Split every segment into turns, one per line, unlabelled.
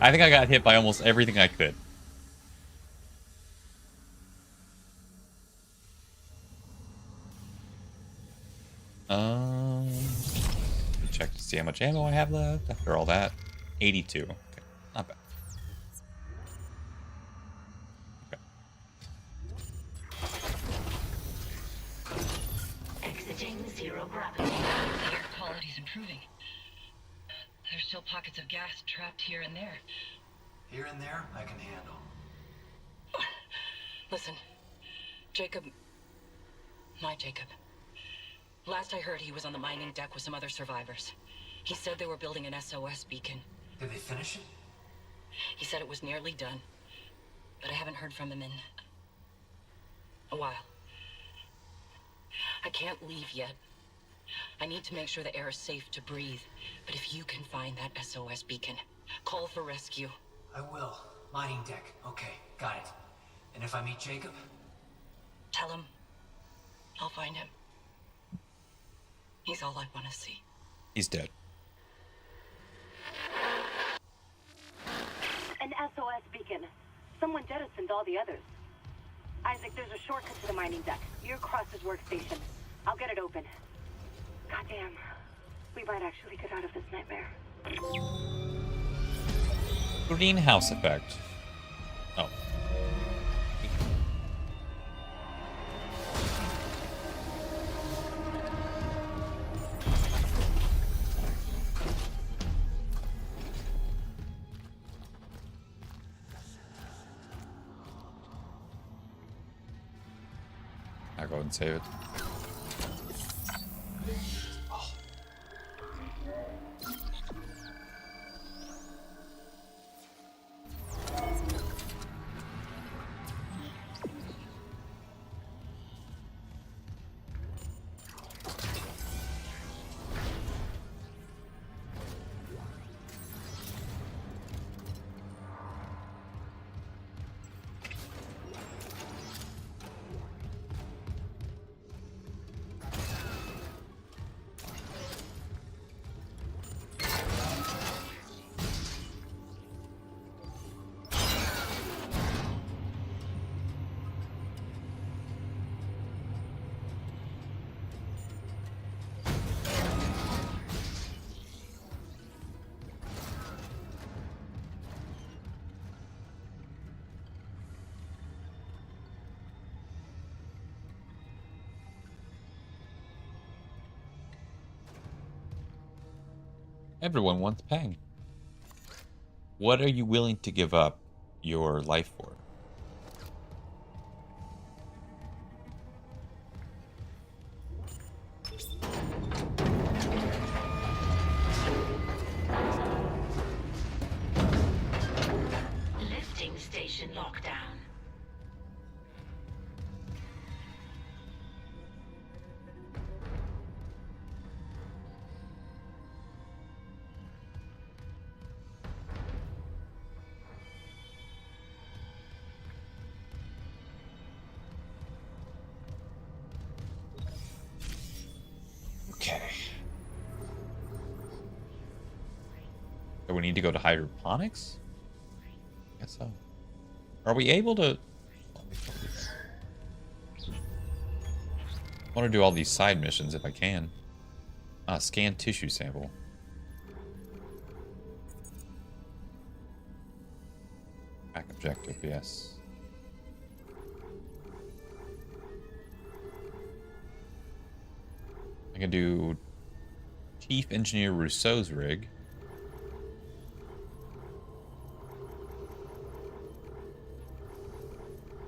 I think I got hit by almost everything I could. Check to see how much ammo I have left after all that. 82. Okay, not bad. Okay.
Exiting zero gravity.
Air quality's improving. There's still pockets of gas trapped here and there.
Here and there, I can handle.
Listen, Jacob... My Jacob. Last I heard, he was on the mining deck with some other survivors. He said they were building an SOS beacon.
Did they finish it?
He said it was nearly done, but I haven't heard from him in a while. I can't leave yet. I need to make sure the air is safe to breathe. But if you can find that SOS beacon, call for rescue.
I will. Mining deck. Okay, got it. And if I meet Jacob?
Tell him I'll find him. He's all I want to see.
He's dead.
An SOS beacon. Someone jettisoned all the others. Isaac, there's a shortcut to the mining deck. Near Cross's workstation. I'll get it open. Goddamn. We might actually get out of this nightmare.
Greenhouse effect. Oh. I'll go ahead and save it. Everyone wants Pang. What are you willing to give up your life for?
Lifting station lockdown.
Okay. So we need to go to hydroponics? I guess so. Are we able to... I want to do all these side missions if I can. Scan tissue sample. Back objective, yes. I can do Chief Engineer Rousseau's rig.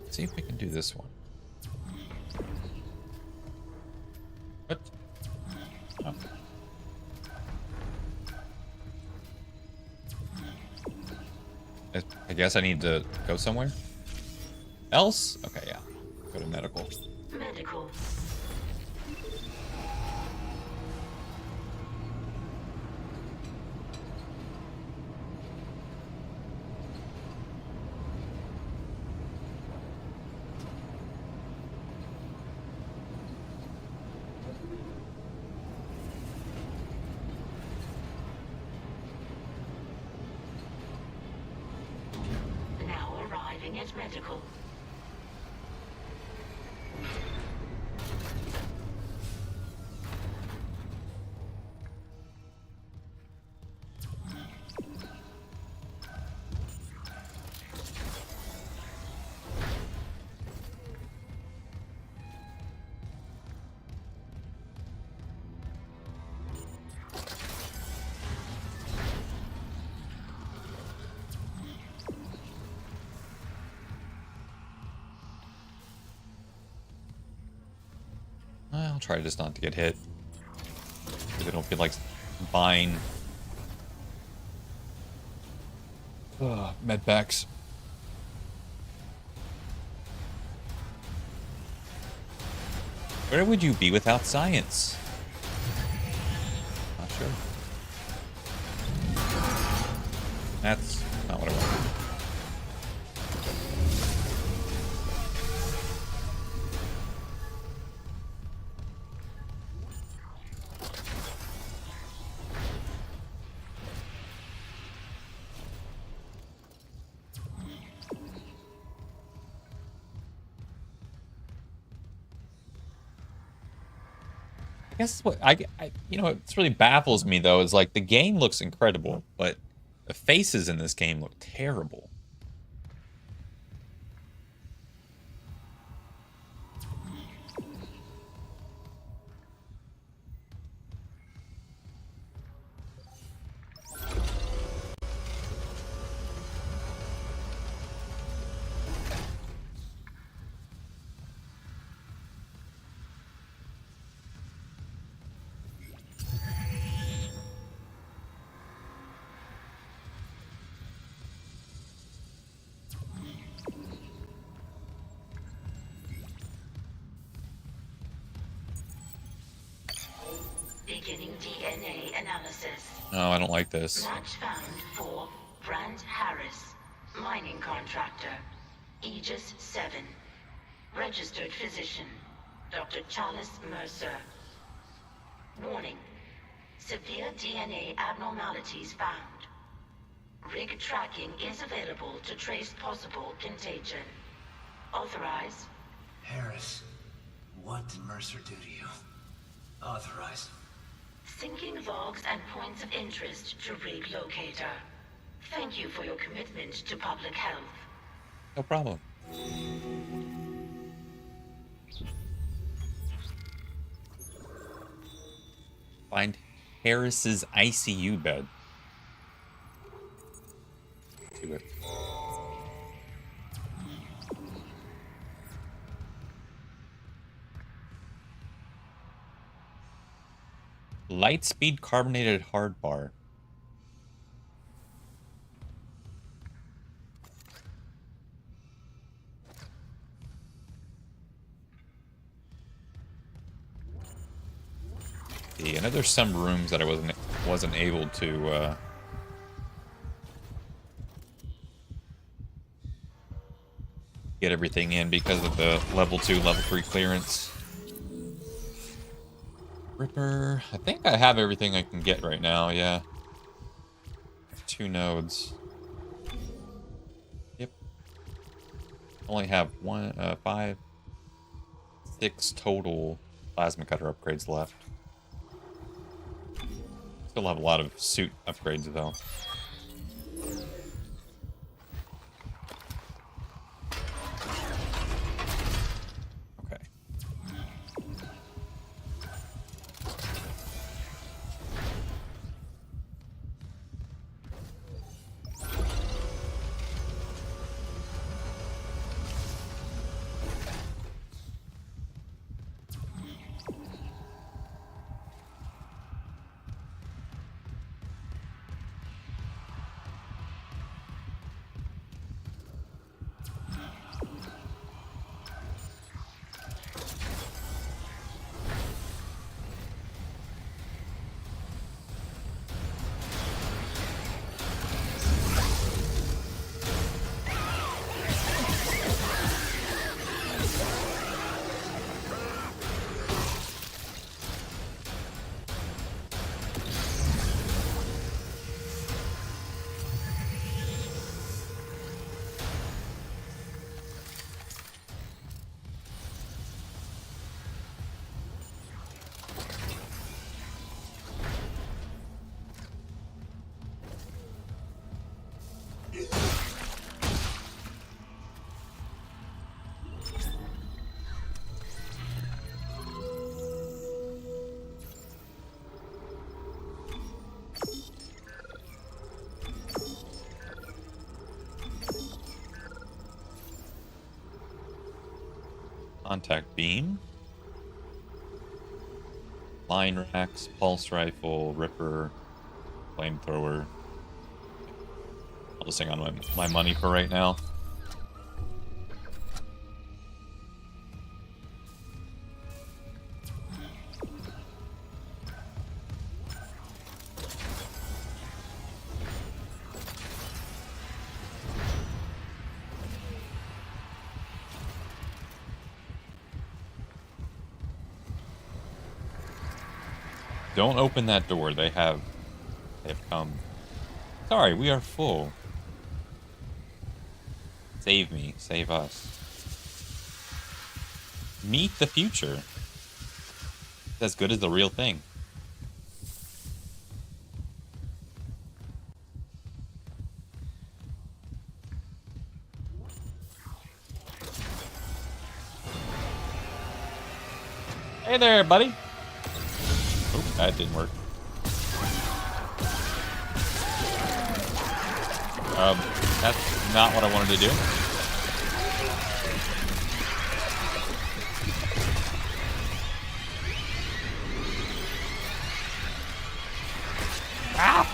Let's see if we can do this one. What? Oh. I guess I need to go somewhere else? Okay, yeah. Go to medical.
Medical. Calling it medical.
I'll try just not to get hit. Because I don't feel like buying med packs. Where would you be without science? Not sure. That's not what I wanted. I guess what I you know, what's really baffles me though is like the game looks incredible, but the faces in this game look terrible.
Beginning DNA analysis.
Oh, I don't like this.
Match found for Brand Harris, mining contractor, Aegis 7. Registered physician, Dr. Charles Mercer. Warning. Severe DNA abnormalities found. Rig tracking is available to trace possible contagion. Authorized.
Harris, what did Mercer do to you? Authorized.
Syncing logs and points of interest to rig locator. Thank you for your commitment to public health.
No problem. Find Harris's ICU bed. Do it. Lightspeed carbonated hard bar. See, I know there's some rooms that I wasn't able to get everything in because of the level 2, level 3 clearance. Ripper. I think I have everything I can get right now, yeah. 2 nodes. Yep. Only have 5, 6 total plasma cutter upgrades left. Still have a lot of suit upgrades though. Okay. Contact beam. Line racks, pulse rifle, ripper, flamethrower. I'll just hang on to my money for right now. Don't open that door. They have come. Sorry, we are full. Save me. Save us. Meet the future. It's as good as the real thing. Hey there, buddy. Oh, that didn't work. That's not what I wanted to do. Ah!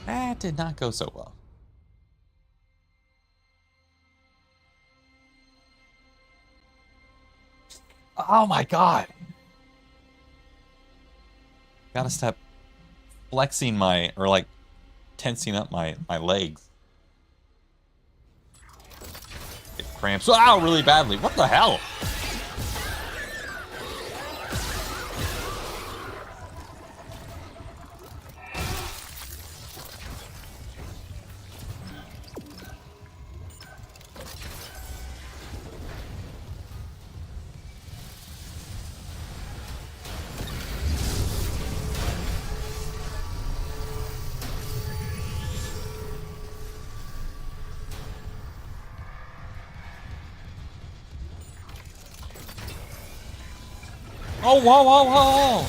That did not go so well. Oh my god. Gotta stop flexing my, or like tensing up my legs. Get cramps. Ow, really badly. What the hell? Oh, whoa, whoa, whoa!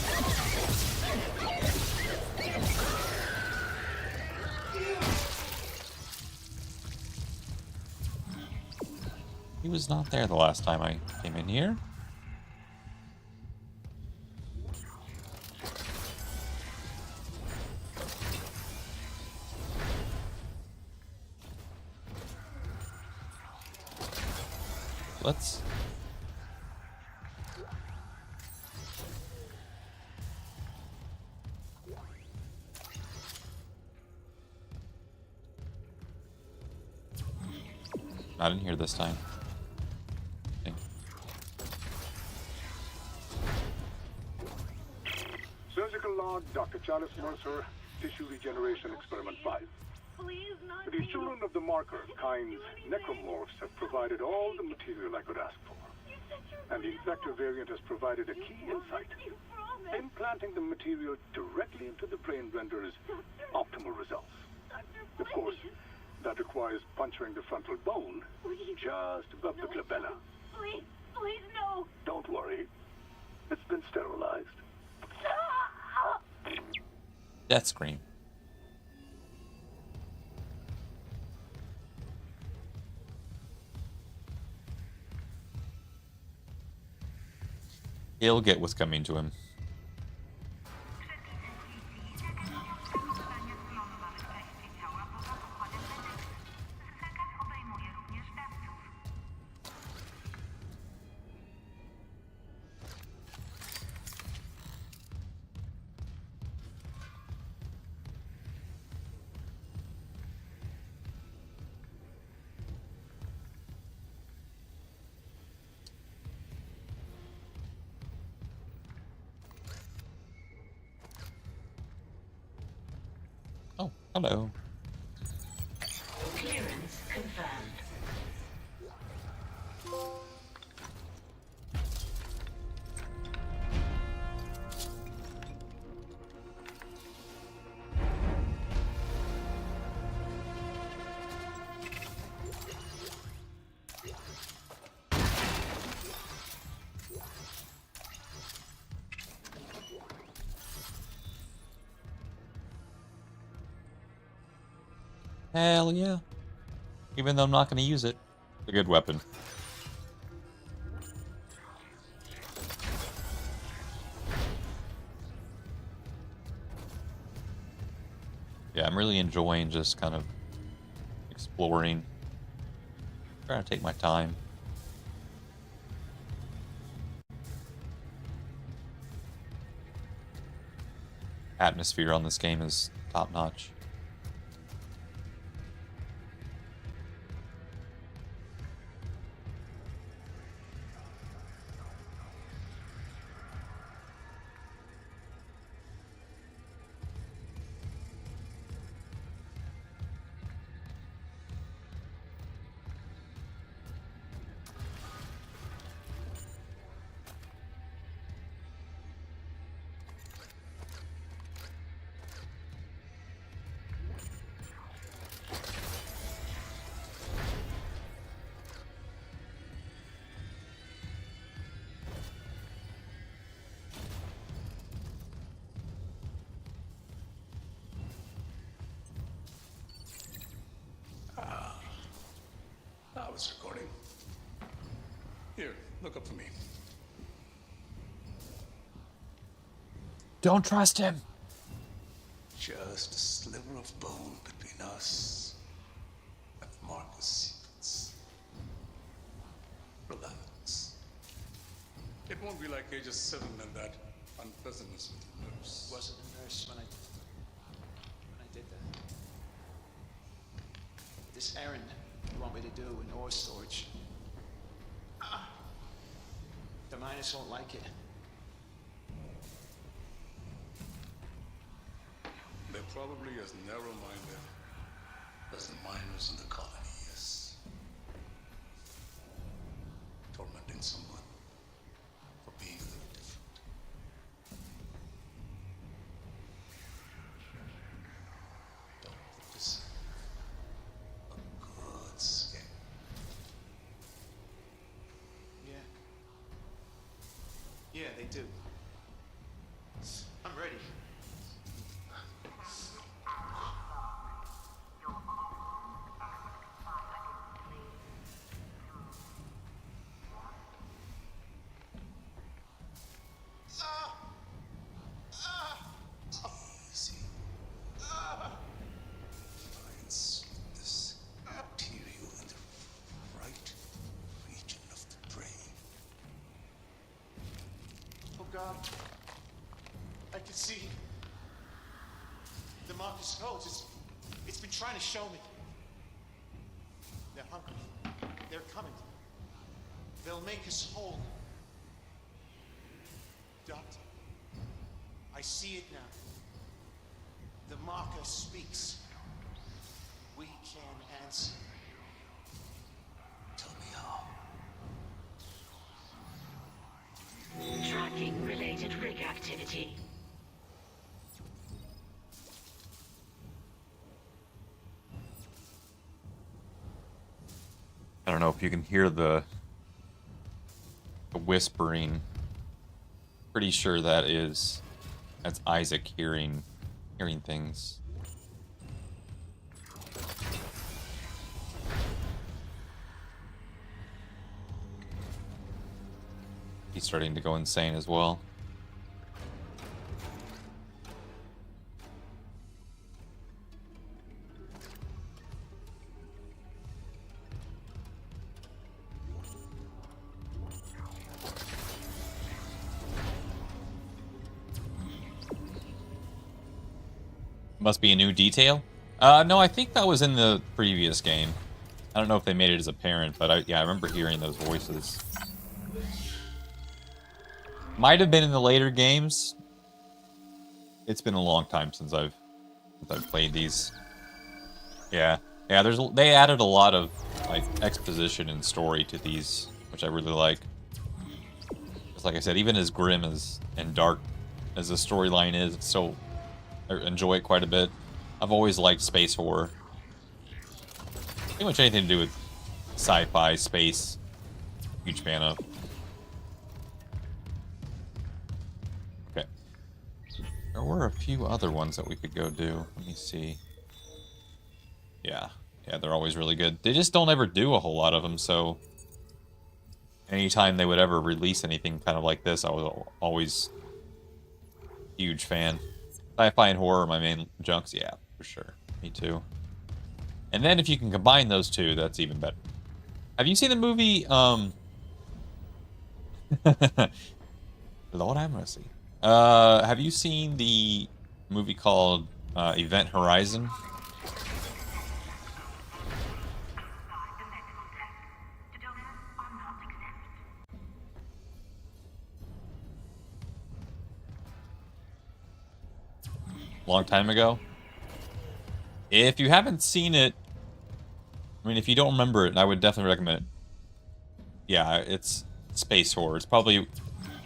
He was not there the last time I came in here. Let's... Not in here this time. Okay.
Surgical log, Dr. Charles Mercer, Tissue Regeneration Experiment 5. The children of the marker, kind's necromorphs, have provided all the material I could ask for. And the infector variant has provided a key insight. Implanting the material directly into the brain renders optimal results. Of course, that requires puncturing the frontal bone just above the glabella.
Please, please, no.
Don't worry. It's been sterilized.
Death scream. He'll get what's coming to him. Oh, hello.
Clearance confirmed.
Hell yeah. Even though I'm not going to use it. It's a good weapon. Yeah, I'm really enjoying just kind of exploring. Trying to take my time. Atmosphere on this game is top notch.
I was recording. Here, look up for me.
Don't trust him.
Just a sliver of bone between us and Marcus' secrets. Relax. It won't be like Aegis 7 and that unpleasantness with the nurse.
Wasn't a nurse when I did that. This errand you want me to do in ore storage. The miners won't like it.
They're probably as narrow-minded as the miners in the colony is. Tormenting someone for being a little different. Don't deserve a good scare.
Yeah, they do. I'm ready.
Easy. Finds this material in the right region of the brain.
Oh God. I can see the Marcus codes. It's been trying to show me. They're hungry. They're coming. They'll make us whole. Doctor, I see it now. The marker speaks. We can answer.
Tell me how.
Tracking related rig activity.
I don't know if you can hear the whispering. Pretty sure that's Isaac hearing things. He's starting to go insane as well. Must be a new detail? No, I think that was in the previous game. I don't know if they made it as apparent, but I remember hearing those voices. Might have been in the later games. It's been a long time since I've played these. Yeah, they added a lot of like exposition and story to these, which I really like. Just like I said, even as grim and dark as the storyline is, it's so I enjoy it quite a bit. I've always liked space horror. Pretty much anything to do with sci-fi, space. Huge fan of. Okay. There were a few other ones that we could go do. Let me see. Yeah. Yeah, they're always really good. They just don't ever do a whole lot of them, so anytime they would ever release anything kind of like this, I was always a huge fan. Sci-fi and horror are my main junks, yeah, for sure. Me too. And then if you can combine those two, that's even better. Have you seen the movie, Lord have mercy. Have you seen the movie called Event Horizon? Long time ago. If you haven't seen it, I mean, if you don't remember it, I would definitely recommend it. Yeah, it's space horror. It's probably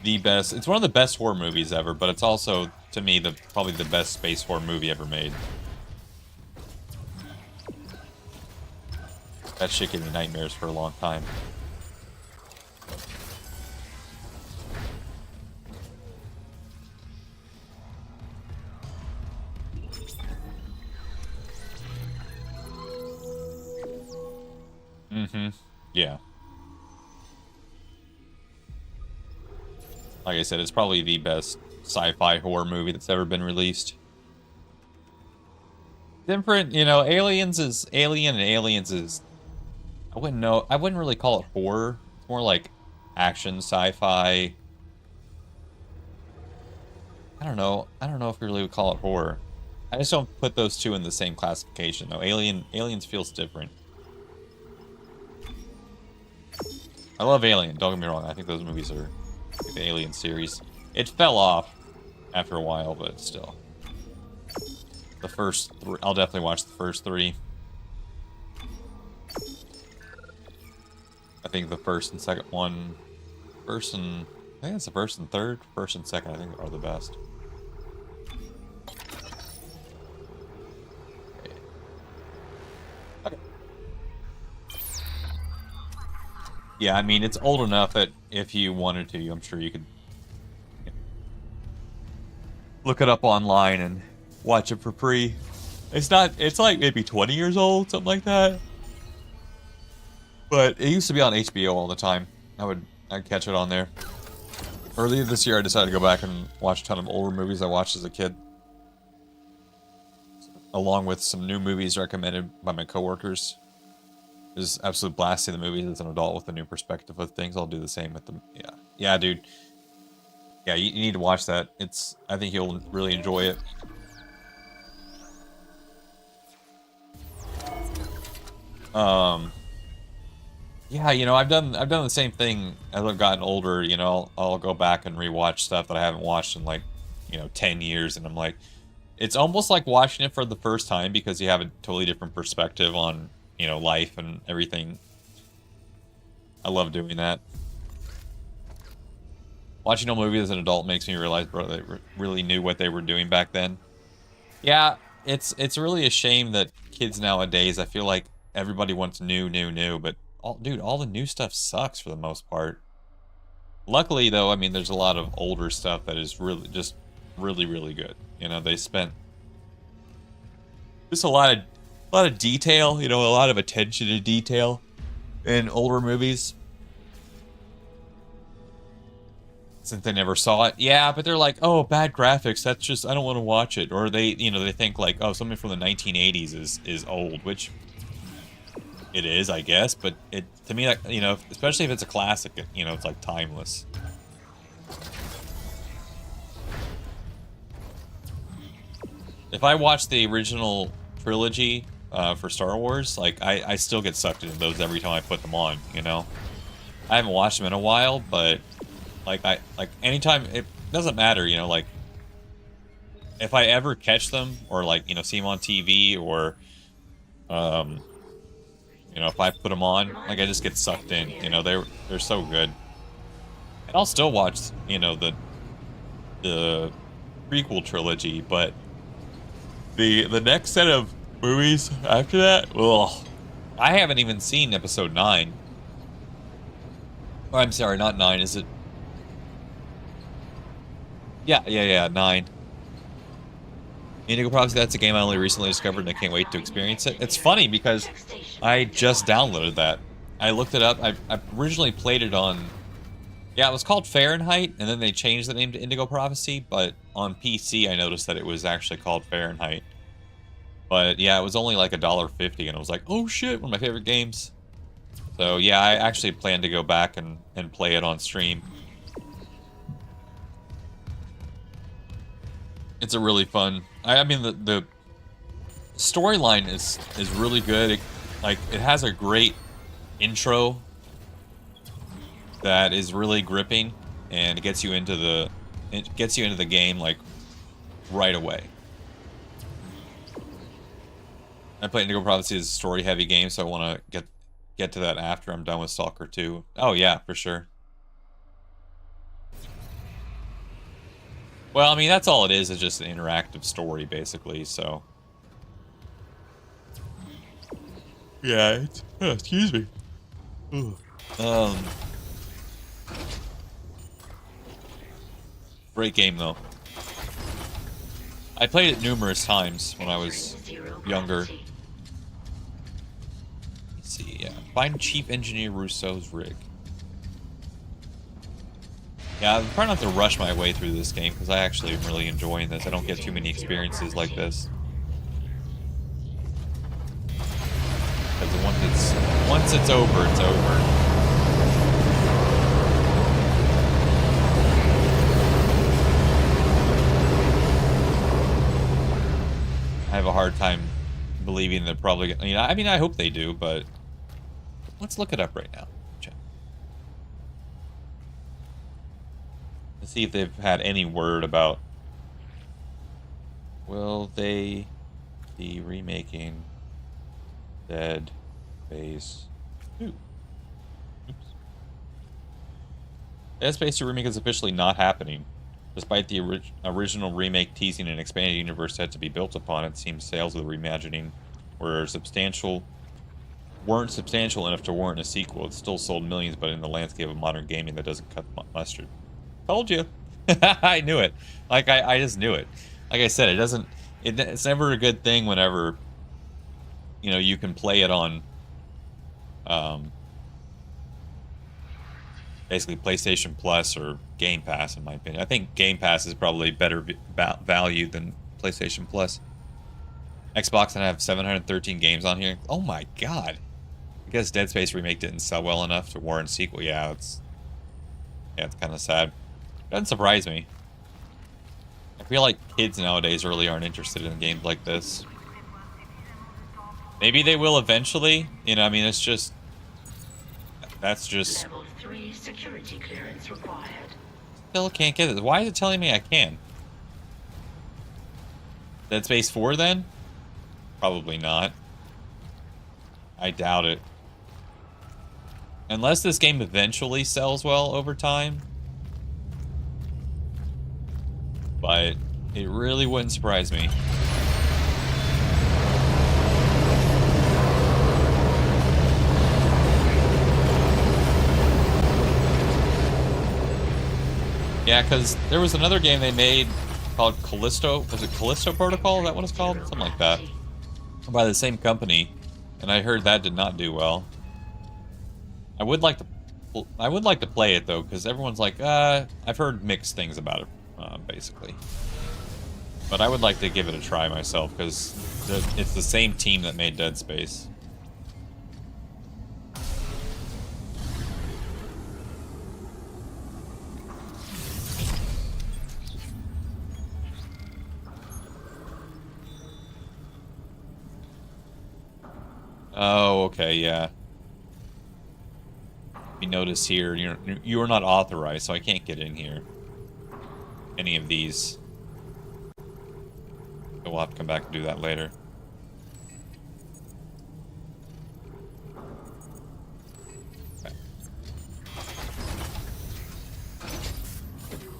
the best. It's one of the best horror movies ever, but it's also, to me, probably the best space horror movie ever made. That shit gave me nightmares for a long time. Yeah. Like I said, it's probably the best sci-fi horror movie that's ever been released. Different, you know, Aliens is Alien and Aliens is... I wouldn't really call it horror. It's more like action, sci-fi. I don't know if we really would call it horror. I just don't put those two in the same classification, though. Aliens feels different. I love Alien, don't get me wrong. I think those movies are like the Alien series. It fell off after a while, but still. The first three, I'll definitely watch the first three. I think the first and second one, I think it's the first and third, first and second, I think are the best. Okay. Yeah, I mean, it's old enough that if you wanted to, I'm sure you could look it up online and watch it for free. It's like maybe 20 years old, something like that. But it used to be on HBO all the time. I'd catch it on there. Earlier this year, I decided to go back and watch a ton of older movies I watched as a kid, along with some new movies recommended by my coworkers. It was absolute blast seeing the movies as an adult with a new perspective of things. I'll do the same with them. Yeah, dude. Yeah, you need to watch that. I think you'll really enjoy it. Yeah, you know, I've done the same thing as I've gotten older. You know, I'll go back and rewatch stuff that I haven't watched in like, 10 years, and I'm like, it's almost like watching it for the first time because you have a totally different perspective on, life and everything. I love doing that. Watching a movie as an adult makes me realize, bro, they really knew what they were doing back then. Yeah, it's really a shame that kids nowadays, I feel like everybody wants new, but all the new stuff sucks for the most part. Luckily, though, I mean, there's a lot of older stuff that is really good. They spent just a lot of detail, a lot of attention to detail in older movies. Since they never saw it. Yeah, but they're like, oh, bad graphics, that's just, I don't want to watch it. Or they think like, oh, something from the 1980s is old, which it is, I guess, but to me, like, especially if it's a classic, it's like timeless. If I watch the original trilogy for Star Wars, like, I still get sucked into those every time I put them on, I haven't watched them in a while, but like anytime, it doesn't matter, like, if I ever catch them or like, see them on TV or, if I put them on, like, I just get sucked in, they're so good. And I'll still watch, the prequel trilogy, but the next set of movies after that, well, I haven't even seen episode 9. Oh, I'm sorry, not 9, is it? Yeah, 9. Indigo Prophecy, that's a game I only recently discovered and I can't wait to experience it. It's funny because I just downloaded that. I looked it up. I originally played it on... Yeah, it was called Fahrenheit, and then they changed the name to Indigo Prophecy, but on PC I noticed that it was actually called Fahrenheit. But yeah, it was only like $1.50, and I was like, oh shit, one of my favorite games. So yeah, I actually plan to go back and play it on stream. It's a really fun... I mean, the storyline is really good. It has a great intro that is really gripping, and it gets you into the game like right away. I play Indigo Prophecy as a story-heavy game, so I want to get to that after I'm done with Stalker 2. Oh yeah, for sure. Well, I mean, that's all it is just an interactive story, basically, so... Yeah, it's... Oh, excuse me. Ugh. Great game, though. I played it numerous times when I was younger. Let's see, yeah. Find Chief Engineer Rousseau's rig. Yeah, I'm trying not to rush my way through this game, because I actually am really enjoying this. I don't get too many experiences like this. Because once it's over, it's over. I have a hard time believing they're probably... I mean, I hope they do, but... Let's look it up right now. Check. Let's see if they've had any word about... Will they be remaking Dead Space 2? Oops. Dead Space 2 remake is officially not happening. Despite the original remake teasing an expanded universe set to be built upon, it seems sales of the reimagining weren't substantial enough to warrant a sequel. It still sold millions, but in the landscape of modern gaming, that doesn't cut mustard. Told you. I knew it. Like, I just knew it. Like I said, it's never a good thing whenever, you can play it on, basically PlayStation Plus or Game Pass, in my opinion. I think Game Pass is probably better value than PlayStation Plus. Xbox, and I have 713 games on here. Oh my god. I guess Dead Space Remake didn't sell well enough to warrant a sequel. Yeah, it's kind of sad. Doesn't surprise me. I feel like kids nowadays really aren't interested in games like this. Maybe they will eventually. I mean, it's just... That's just...
Level 3 security clearance required.
Still can't get it. Why is it telling me I can? Dead Space 4 then? Probably not. I doubt it. Unless this game eventually sells well over time. But it really wouldn't surprise me. Yeah, because there was another game they made called Callisto. Was it Callisto Protocol? Is that what it's called? Something like that. By the same company. And I heard that did not do well. I would like to play it though, because everyone's like, I've heard mixed things about it, basically. But I would like to give it a try myself, because it's the same team that made Dead Space. Oh, okay, yeah. You notice here, you are not authorized, so I can't get in here. Any of these. So we'll have to come back and do that later. Okay.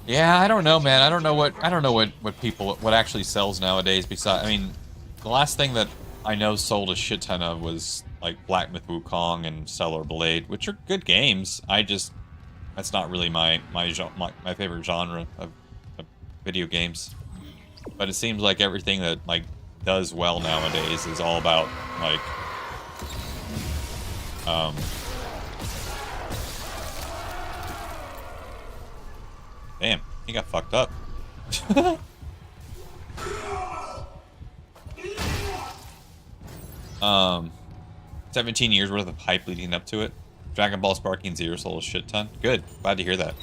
Yeah, I don't know, man. I don't know what actually sells nowadays. Besides, I mean, the last thing that I know sold a shit ton of was like Black Myth Wukong and Stellar Blade, which are good games. That's not really my favorite genre of video games. But it seems like everything that like does well nowadays is all about like damn, he got fucked up. 17 years worth of hype leading up to it. Dragon Ball Sparking Zero sold a shit ton. Good. Glad to hear that.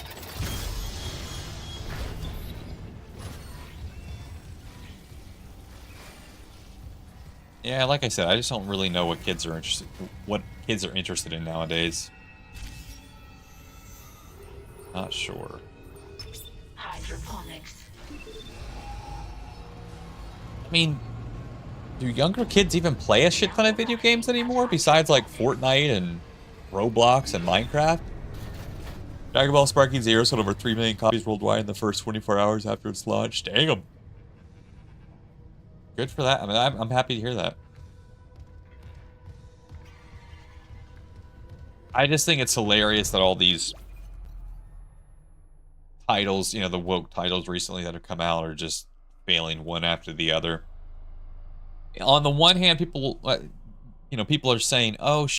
Yeah, like I said, I just don't really know what kids are interested in nowadays. Not sure.
Hydroponics.
I mean, do younger kids even play a shit ton of video games anymore besides like Fortnite and Roblox and Minecraft? Dragon Ball Sparking Zero sold over 3 million copies worldwide in the first 24 hours after its launch. Dang 'em. Good for that. I mean, I'm happy to hear that. I just think it's hilarious that all these titles, you know, the woke titles recently that have come out are just failing one after the other. On the one hand, people, you know, people are saying, oh,